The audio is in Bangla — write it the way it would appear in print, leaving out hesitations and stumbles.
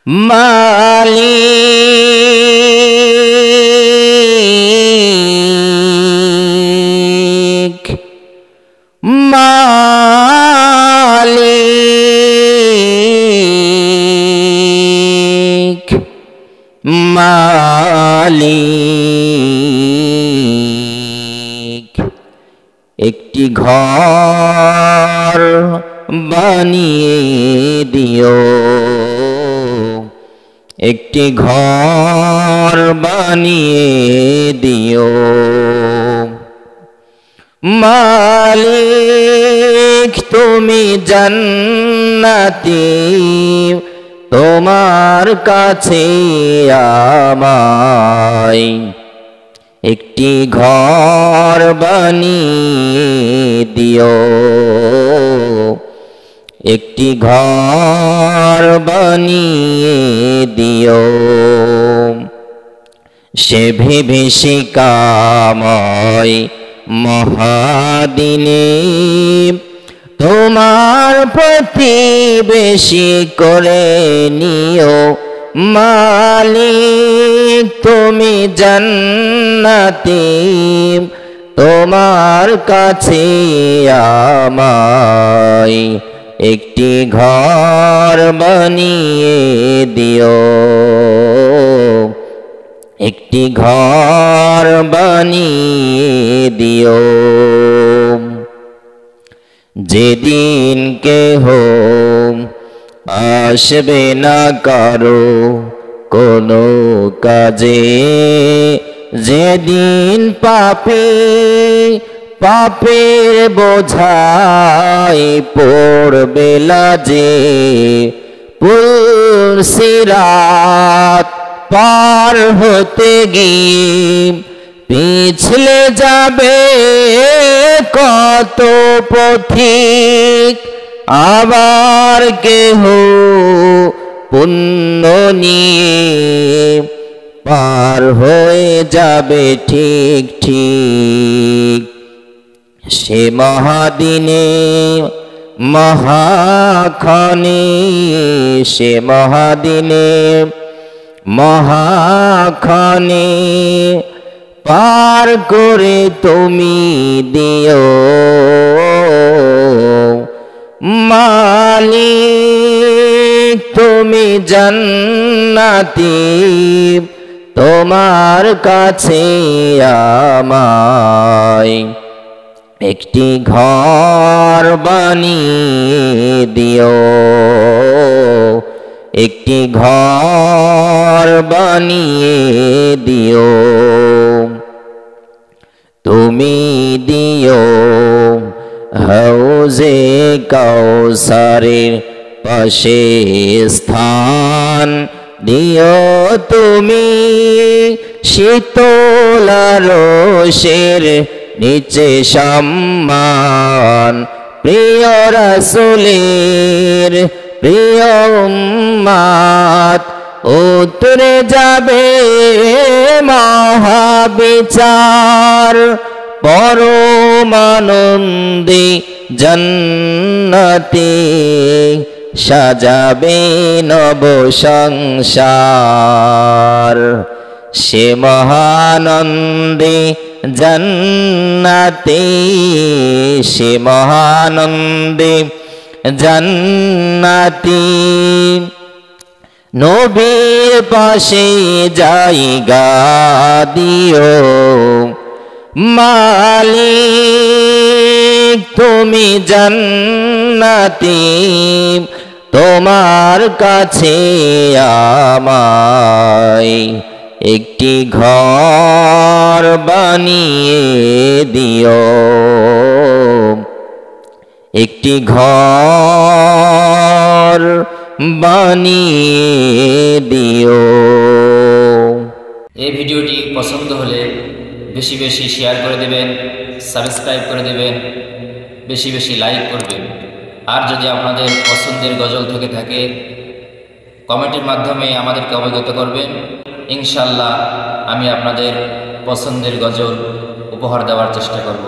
মালিক মালিক মালিক একটি ঘর বানিয়ে দিও, একটি ঘর বানিয়ে দিও। মালিক তুমি জান্নাতি, তোমার কাছে আমায় একটি ঘর বানিয়ে দিও, একটি ঘর বানিয়ে দিও। সে বিভীষিকাময় মহাদিনে তোমার প্রতিবেশী করে নিও। মালিক তুমি জান্নাতি, তোমার কাছে আমায় একটি ঘর বানিয়ে দিও, একটি ঘর বানিয়ে দিও। যেদিন কেহ আসবে না কারো কোনো কাজে, যেদিন পাপের বোঝাই পড়বে লাজে, পুল সিরাত পার হতে গিয়ে পিছলে যাবে কত পথিক, আবার কেহ পুণ্য নিয়ে পার হয়ে যাবে ঠিক ঠিক। সে মহাদিনে মহাক্ষণে, সে মহাদিনে মহাক্ষণে পার করে তুমি দিও। মালিক তুমি জান্নাতি, তোমার কাছে আমায় একটি ঘর বানিয়ে দিও, একটি ঘর বানিয়ে দিও। তুমি দিও হাউজে কাউসারের পাশে স্থান, দিও তুমি শীতল রোষের নিচে সম্মান। প্রিয় রাসূলের প্রিয় উম্মত, উতরে যাবে মহাবিচার, পরমানন্দে জান্নাতে সাজাবে নব সংসার। সে মহানন্দে জান্নাতে, সে মহানন্দে জান্নাতে নবীর পাশে জায়গা দিও। মালিক তুমি জান্নাতি, তোমার কাছে আমায় একটি ঘর বানিয়ে দিও, একটি ঘর বানিয়ে দিও। এই ভিডিওটি পছন্দ হলে বেশি বেশি শেয়ার করে দেবেন, সাবস্ক্রাইব করে দেবেন, বেশি বেশি লাইক করবেন। আর যদি আপনাদের পছন্দের গজল থেকে থাকে কমেন্টের মাধ্যমে আমাদেরকে অবগত করবেন। ইনশাআল্লাহ আমি আপনাদের পছন্দের গজল উপহার দেওয়ার চেষ্টা করব।